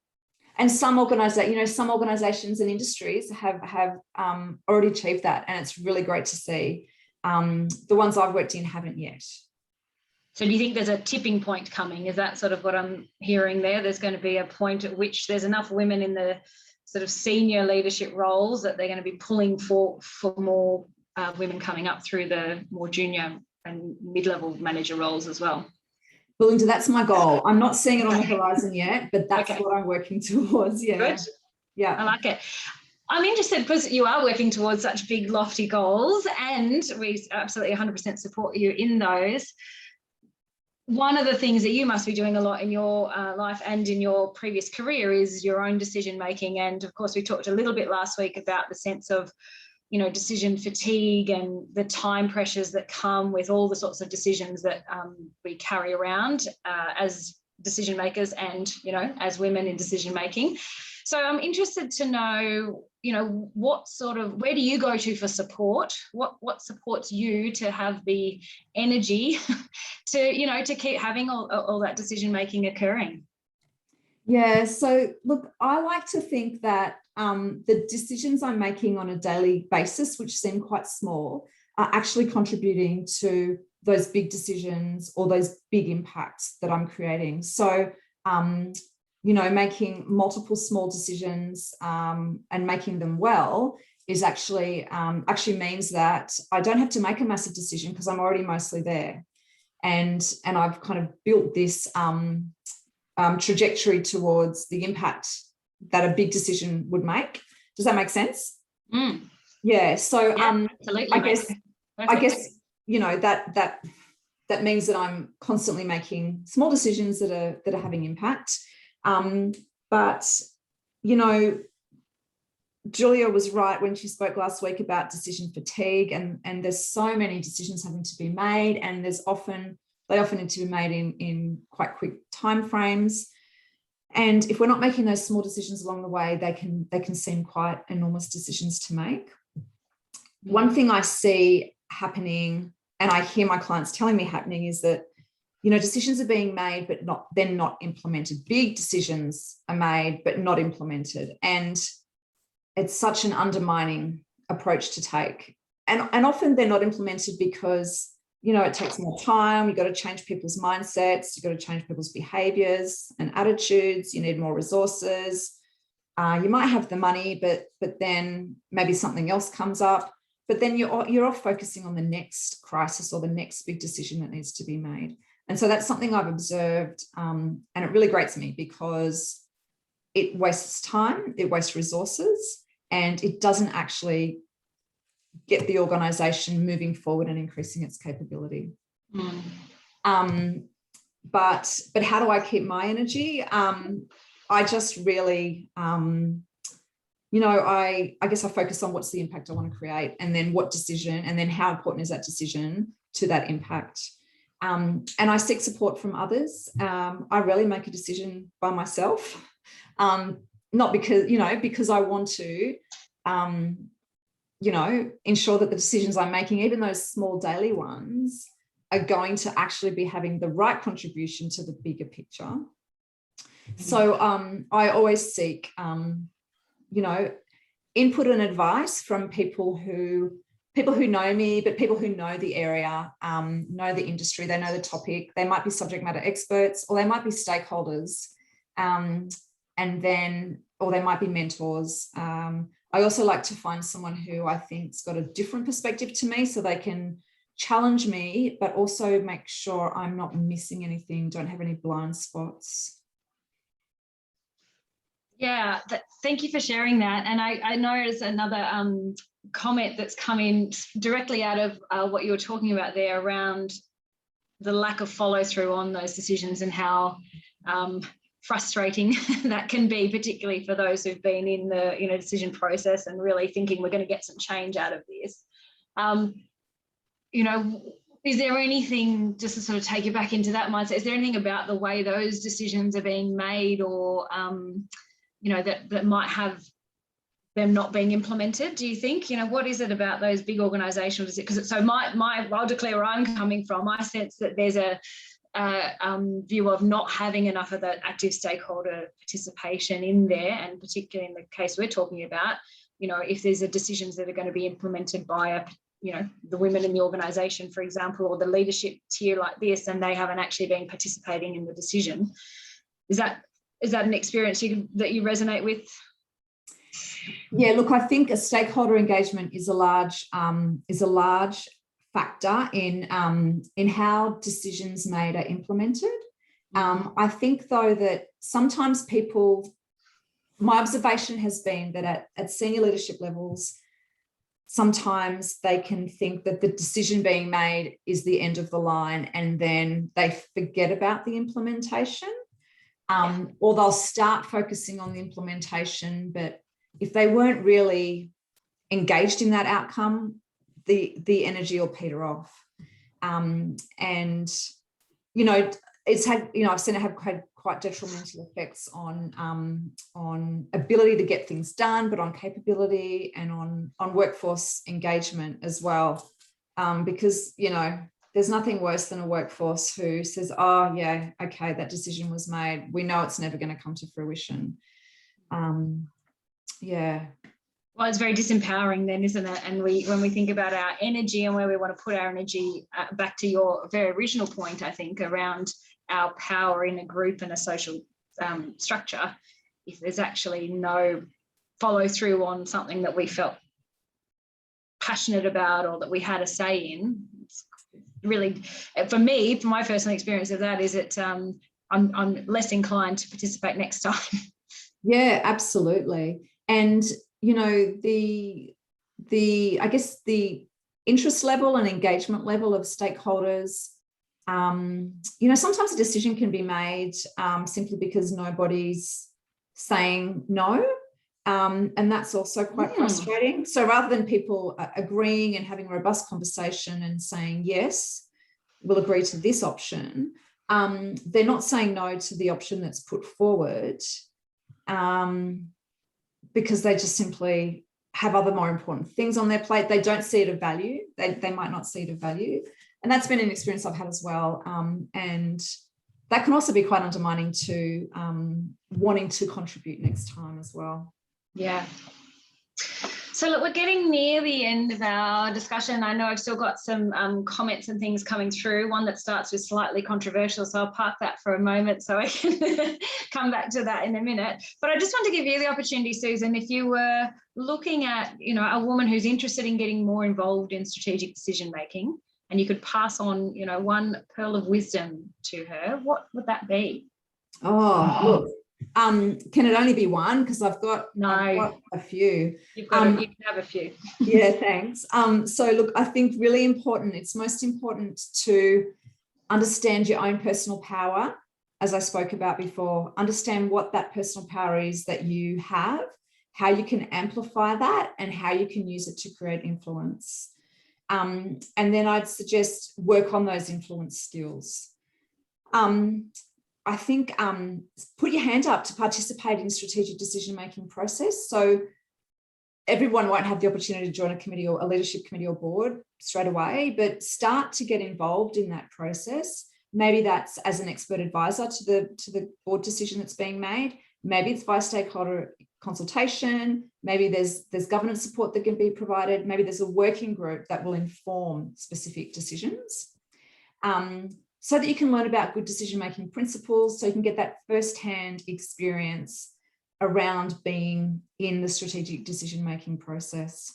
[SPEAKER 2] And some organizations and industries have already achieved that, and it's really great to see. The ones I've worked in haven't yet.
[SPEAKER 1] So do you think there's a tipping point coming? Is that sort of what I'm hearing there? There's going to be a point at which there's enough women in the sort of senior leadership roles that they're going to be pulling for more women coming up through the more junior and mid-level manager roles as well.
[SPEAKER 2] Belinda, that's my goal. I'm not seeing it on the horizon yet, but that's what I'm working towards. Yeah.
[SPEAKER 1] Good.
[SPEAKER 2] Yeah.
[SPEAKER 1] I like it. I'm interested because you are working towards such big, lofty goals, and we absolutely 100% support you in those. One of the things that you must be doing a lot in your life and in your previous career is your own decision making. And of course, we talked a little bit last week about the sense of, decision fatigue and the time pressures that come with all the sorts of decisions that we carry around as decision makers and, as women in decision making. So I'm interested to know, where do you go to for support? What supports you to have the energy to keep having all that decision making occurring?
[SPEAKER 2] Yeah, so look, I like to think that the decisions I'm making on a daily basis, which seem quite small, are actually contributing to those big decisions or those big impacts that I'm creating. So, making multiple small decisions and making them well is actually means that I don't have to make a massive decision because I'm already mostly there. And I've kind of built this trajectory towards the impact that a big decision would make. Does that make sense?
[SPEAKER 1] Mm.
[SPEAKER 2] Yeah. So
[SPEAKER 1] absolutely.
[SPEAKER 2] I guess that means that I'm constantly making small decisions that are having impact. But Julia was right when she spoke last week about decision fatigue, and there's so many decisions having to be made, and they often need to be made in quite quick timeframes. And if we're not making those small decisions along the way, they can seem quite enormous decisions to make. One thing I see happening, and I hear my clients telling me happening, is that decisions are being made, but then not implemented. Big decisions are made, but not implemented. And it's such an undermining approach to take. And often they're not implemented because, it takes more time. You've got to change people's mindsets. You've got to change people's behaviors and attitudes. You need more resources. You might have the money, but then maybe something else comes up. But then you're off focusing on the next crisis or the next big decision that needs to be made. And so that's something I've observed, and it really grates me because it wastes time, it wastes resources, and it doesn't actually get the organisation moving forward and increasing its capability. But how do I keep my energy? I just really, I guess I focus on what's the impact I want to create, and then what decision, and then how important is that decision to that impact. And I seek support from others. I rarely make a decision by myself, not because I want to, ensure that the decisions I'm making, even those small daily ones, are going to actually be having the right contribution to the bigger picture. So I always seek, input and advice from people who know me, but people who know the area, know the industry, they know the topic. They might be subject matter experts, or they might be stakeholders, or they might be mentors. I also like to find someone who I think's got a different perspective to me, so they can challenge me, but also make sure I'm not missing anything, don't have any blind spots.
[SPEAKER 1] Yeah, thank you for sharing that. And I noticed another comment that's come in directly out of what you were talking about there around the lack of follow through on those decisions, and how frustrating that can be, particularly for those who've been in the decision process and really thinking we're going to get some change out of this. Is there anything, just to sort of take you back into that mindset, is there anything about the way those decisions are being made, or, you know, that might have them not being implemented, do you think? You know, what is it about those big organisations? Because so I'll declare where I'm coming from. I sense that there's a view of not having enough of that active stakeholder participation in there, and particularly in the case we're talking about, you know, if there's decisions that are going to be implemented by you know, the women in the organisation, for example, or the leadership tier like this, and they haven't actually been participating in the decision. Is that an experience that you resonate with?
[SPEAKER 2] Yeah, look, I think a stakeholder engagement is a large factor in how decisions made are implemented. I think, though, that sometimes people, my observation has been that at senior leadership levels, sometimes they can think that the decision being made is the end of the line, and then they forget about the implementation, or they'll start focusing on the implementation, but if they weren't really engaged in that outcome, the energy will peter off. And, you know, it's had, you know, I've seen it have quite detrimental effects on ability to get things done, but on capability and on workforce engagement as well. Because, you know, there's nothing worse than a workforce who says, oh yeah, okay, that decision was made, we know it's never going to come to fruition. Yeah.
[SPEAKER 1] Well, it's very disempowering then, isn't it? And when we think about our energy and where we want to put our energy, back to your very original point, I think, around our power in a group and a social structure, if there's actually no follow through on something that we felt passionate about or that we had a say in, it's really, for me, from my personal experience of that, is it I'm less inclined to participate next time.
[SPEAKER 2] Yeah, absolutely. And, you know, I guess the interest level and engagement level of stakeholders, you know, sometimes a decision can be made simply because nobody's saying no. And that's also quite frustrating. So rather than people agreeing and having a robust conversation and saying, yes, we'll agree to this option, they're not saying no to the option that's put forward, because they just simply have other more important things on their plate. They don't see it of value. They might not see it of value. And that's been an experience I've had as well. And that can also be quite undermining to wanting to contribute next time as well.
[SPEAKER 1] Yeah. So look, we're getting near the end of our discussion. I know I've still got some comments and things coming through, one that starts with slightly controversial, so I'll park that for a moment so I can come back to that in a minute. But I just want to give you the opportunity, Susan, if you were looking at, you know, a woman who's interested in getting more involved in strategic decision making, and you could pass on, you know, one pearl of wisdom to her, what would that be?
[SPEAKER 2] Oh, look. Can it only be one? Because I've got a few.
[SPEAKER 1] You can have a few.
[SPEAKER 2] Yeah, thanks. So look, I think really important, it's most important to understand your own personal power, as I spoke about before. Understand what that personal power is that you have, how you can amplify that, and how you can use it to create influence. And then I'd suggest work on those influence skills. I think put your hand up to participate in strategic decision-making process. So everyone won't have the opportunity to join a committee or a leadership committee or board straight away, but start to get involved in that process. Maybe that's as an expert advisor to the board decision that's being made. Maybe it's by stakeholder consultation. Maybe there's governance support that can be provided. Maybe there's a working group that will inform specific decisions. So that you can learn about good decision-making principles, so you can get that first-hand experience around being in the strategic decision-making process.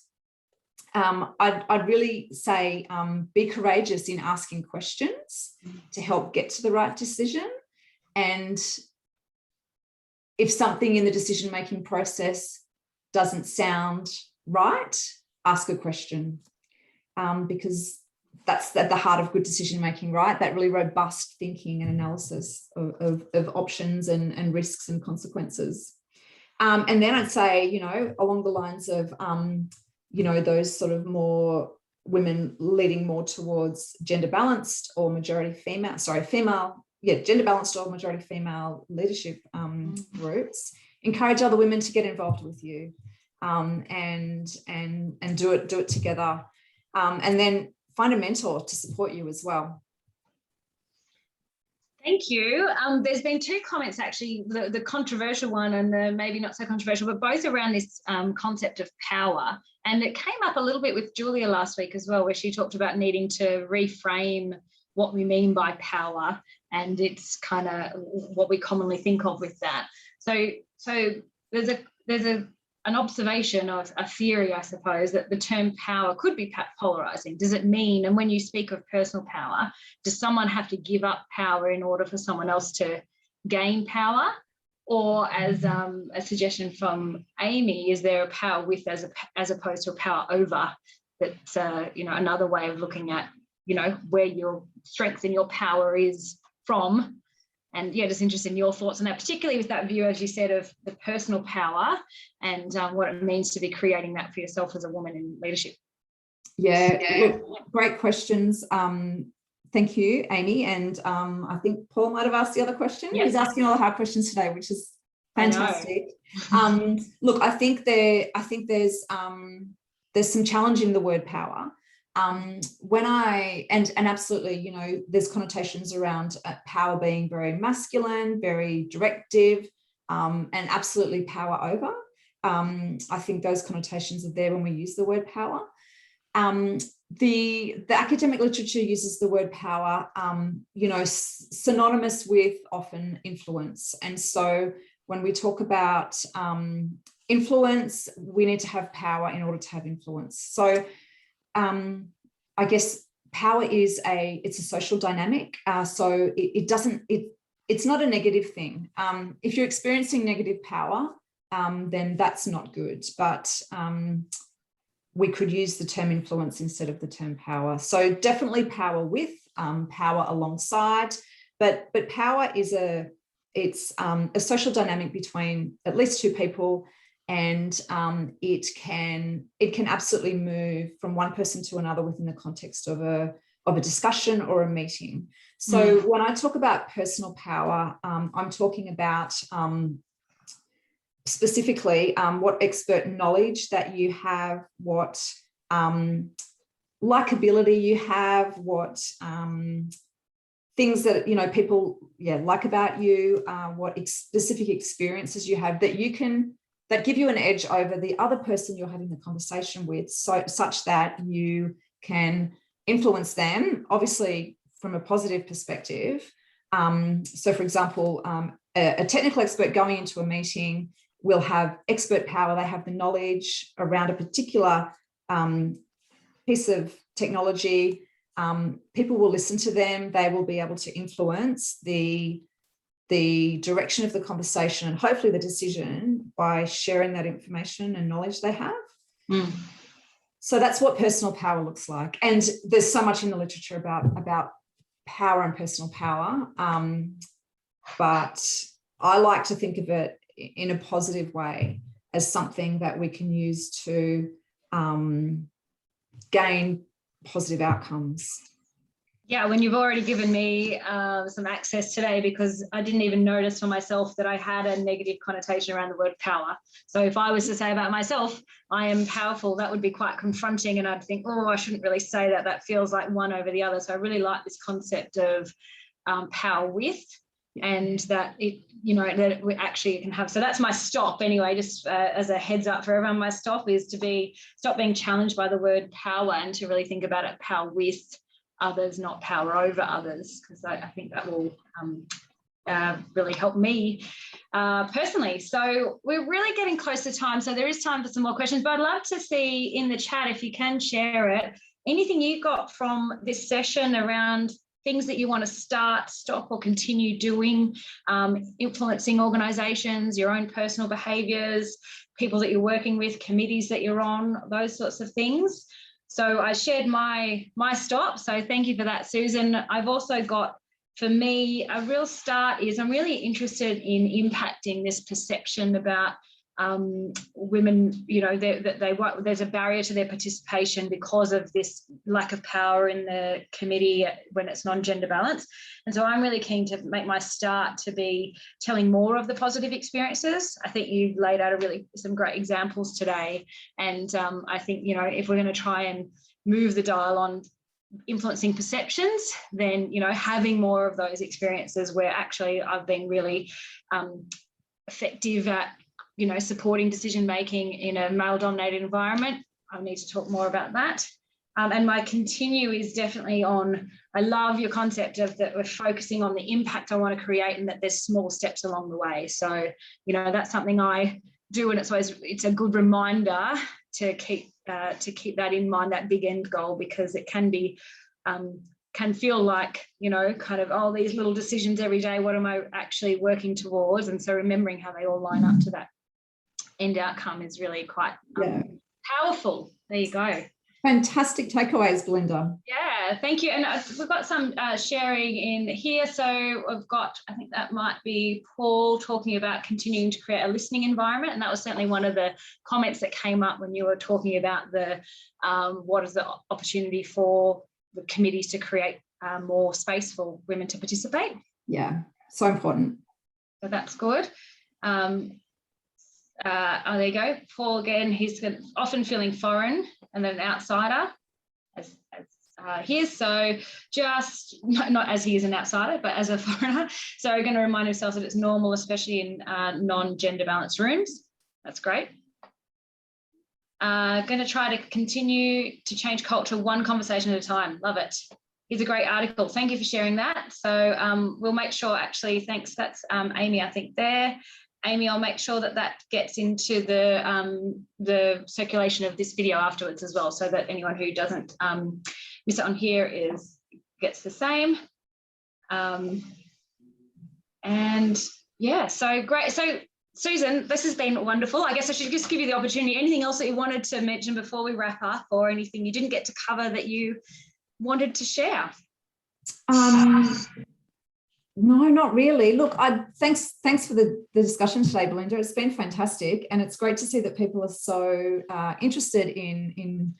[SPEAKER 2] I'd really say be courageous in asking questions to help get to the right decision. And if something in the decision-making process doesn't sound right, ask a question, because that's at the heart of good decision-making, right? That really robust thinking and analysis of options and risks and consequences. And then I'd say, you know, along the lines of, you know, those sort of more women leading more towards gender balanced or majority female, gender balanced or majority female leadership groups. Encourage other women to get involved with you, and do it together, and then find a mentor to support you as well.
[SPEAKER 1] Thank you. There's been two comments, actually, the controversial one and the maybe not so controversial, but both around this concept of power. And it came up a little bit with Julia last week as well, where she talked about needing to reframe what we mean by power, and it's kind of what we commonly think of with that. So there's an observation of a theory, I suppose, that the term power could be polarizing. Does it mean, and when you speak of personal power, does someone have to give up power in order for someone else to gain power? Or as a suggestion from Amy, is there a power with as opposed to a power over? That's another way of looking at where your strength and your power is from. And yeah, just interested in your thoughts on that, particularly with that view, as you said, of the personal power and what it means to be creating that for yourself as a woman in leadership.
[SPEAKER 2] Yeah. Look, great questions. Thank you, Amy. And I think Paul might have asked the other question. Yes. He's asking all the hard questions today, which is fantastic. Look, I think there's some challenge in the word power. And absolutely, there's connotations around power being very masculine, very directive, and absolutely power over. I think those connotations are there when we use the word power. The academic literature uses the word power, synonymous with often influence. And so when we talk about influence, we need to have power in order to have influence. So I guess power is it's a social dynamic. So it's not a negative thing. If you're experiencing negative power, then that's not good. But we could use the term influence instead of the term power. So definitely power with, power alongside, but power is a social dynamic between at least two people, and it can absolutely move from one person to another within the context of a discussion or a meeting. So when I talk about personal power, I'm talking about specifically what expert knowledge that you have, what likability you have, what things that people like about you, what specific experiences you have that give you an edge over the other person you're having the conversation with, such that you can influence them, obviously from a positive perspective. So for example, a technical expert going into a meeting will have expert power. They have the knowledge around a particular piece of technology. People will listen to them. They will be able to influence the direction of the conversation and hopefully the decision by sharing that information and knowledge they have. So that's what personal power looks like. And there's so much in the literature about power and personal power. But I like to think of it in a positive way as something that we can use to gain positive outcomes.
[SPEAKER 1] Yeah, when you've already given me some access today, because I didn't even notice for myself that I had a negative connotation around the word power. So if I was to say about myself, I am powerful, that would be quite confronting, and I'd think, oh, I shouldn't really say that. That feels like one over the other. So I really like this concept of power with, and that that we actually can have. So that's my stop anyway, just as a heads up for everyone. My stop is to stop being challenged by the word power and to really think about it, power with others, not power over others, because I think that will really help me personally. So we're really getting close to time, so there is time for some more questions, but I'd love to see in the chat, if you can share it, anything you got from this session around things that you want to start, stop, or continue doing, influencing organisations, your own personal behaviours, people that you're working with, committees that you're on, those sorts of things. So I shared my stop. So thank you for that, Susan. I've also got, for me, a real start is I'm really interested in impacting this perception about women, there's a barrier to their participation because of this lack of power in the committee when it's non-gender balanced. And so I'm really keen to make my start to be telling more of the positive experiences. I think you laid out some great examples today. And I think, if we're going to try and move the dial on influencing perceptions, then, having more of those experiences where actually I've been really effective at supporting decision making in a male dominated environment. I need to talk more about that. And my continue is definitely on, I love your concept of that we're focusing on the impact I want to create and that there's small steps along the way. So, that's something I do, and it's a good reminder to keep that in mind, that big end goal, because it can be, can feel like, these little decisions every day, what am I actually working towards? And so remembering how they all line up to that end outcome is really quite powerful. There you go.
[SPEAKER 2] Fantastic takeaways, Belinda.
[SPEAKER 1] Yeah, thank you. And we've got some sharing in here. So we've got, I think that might be Paul talking about continuing to create a listening environment. And that was certainly one of the comments that came up when you were talking about the what is the opportunity for the committees to create more space for women to participate.
[SPEAKER 2] Yeah, so important.
[SPEAKER 1] So that's good. There you go. Paul again, he's often feeling foreign and then an outsider as he is. So just not as he is an outsider, but as a foreigner. So we're going to remind ourselves that it's normal, especially in non-gender balanced rooms. That's great. Going to try to continue to change culture one conversation at a time. Love it. Here's a great article. Thank you for sharing that. So we'll make sure, actually, thanks. That's Amy, I think there. Amy, I'll make sure that gets into the circulation of this video afterwards as well, so that anyone who doesn't miss it on here gets the same. And yeah, so great. So Susan, this has been wonderful. I guess I should just give you the opportunity. Anything else that you wanted to mention before we wrap up, or anything you didn't get to cover that you wanted to share?
[SPEAKER 2] No, not really. Look, thanks for the discussion today, Belinda. It's been fantastic, and it's great to see that people are so interested in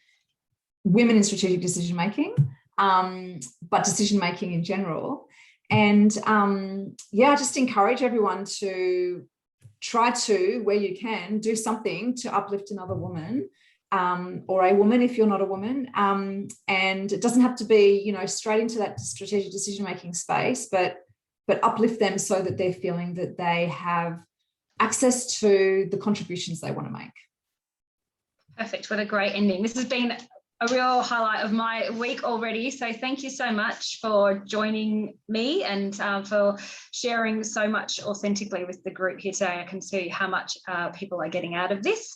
[SPEAKER 2] women in strategic decision making, but decision making in general. And I just encourage everyone to try to, where you can, do something to uplift another woman, or a woman if you're not a woman. And it doesn't have to be, straight into that strategic decision making space, but uplift them so that they're feeling that they have access to the contributions they want to make.
[SPEAKER 1] Perfect. What a great ending. This has been a real highlight of my week already. So thank you so much for joining me and for sharing so much authentically with the group here today. I can see how much people are getting out of this.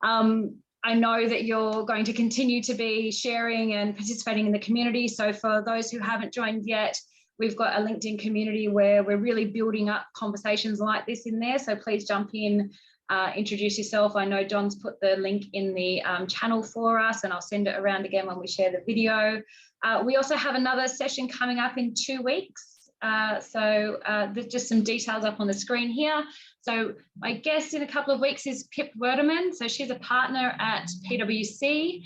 [SPEAKER 1] I know that you're going to continue to be sharing and participating in the community. So for those who haven't joined yet, we've got a LinkedIn community where we're really building up conversations like this in there. So please jump in, introduce yourself. I know John's put the link in the channel for us, and I'll send it around again when we share the video. We also have another session coming up in 2 weeks. There's just some details up on the screen here. So my guest in a couple of weeks is Pip Werdeman. So she's a partner at PwC.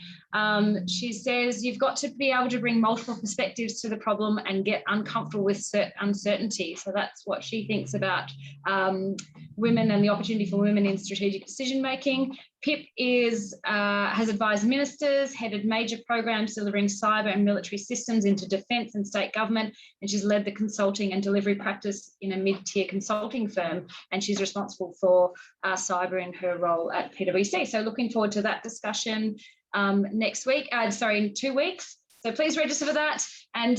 [SPEAKER 1] She says you've got to be able to bring multiple perspectives to the problem and get uncomfortable with uncertainty. So that's what she thinks about women and the opportunity for women in strategic decision making. Pip has advised ministers, headed major programs delivering cyber and military systems into defence and state government, and she's led the consulting and delivery practice in a mid-tier consulting firm, and she's responsible for cyber in her role at PwC. So looking forward to that discussion next week, in 2 weeks. So please register for that. And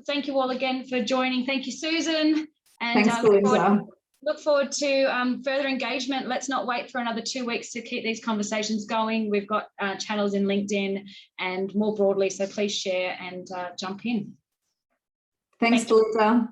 [SPEAKER 1] thank you all again for joining. Thank you, Susan. And
[SPEAKER 2] thanks, Belinda.
[SPEAKER 1] Look forward to further engagement. Let's not wait for another 2 weeks to keep these conversations going. We've got channels in LinkedIn and more broadly, so please share and jump in.
[SPEAKER 2] Thanks, Belinda.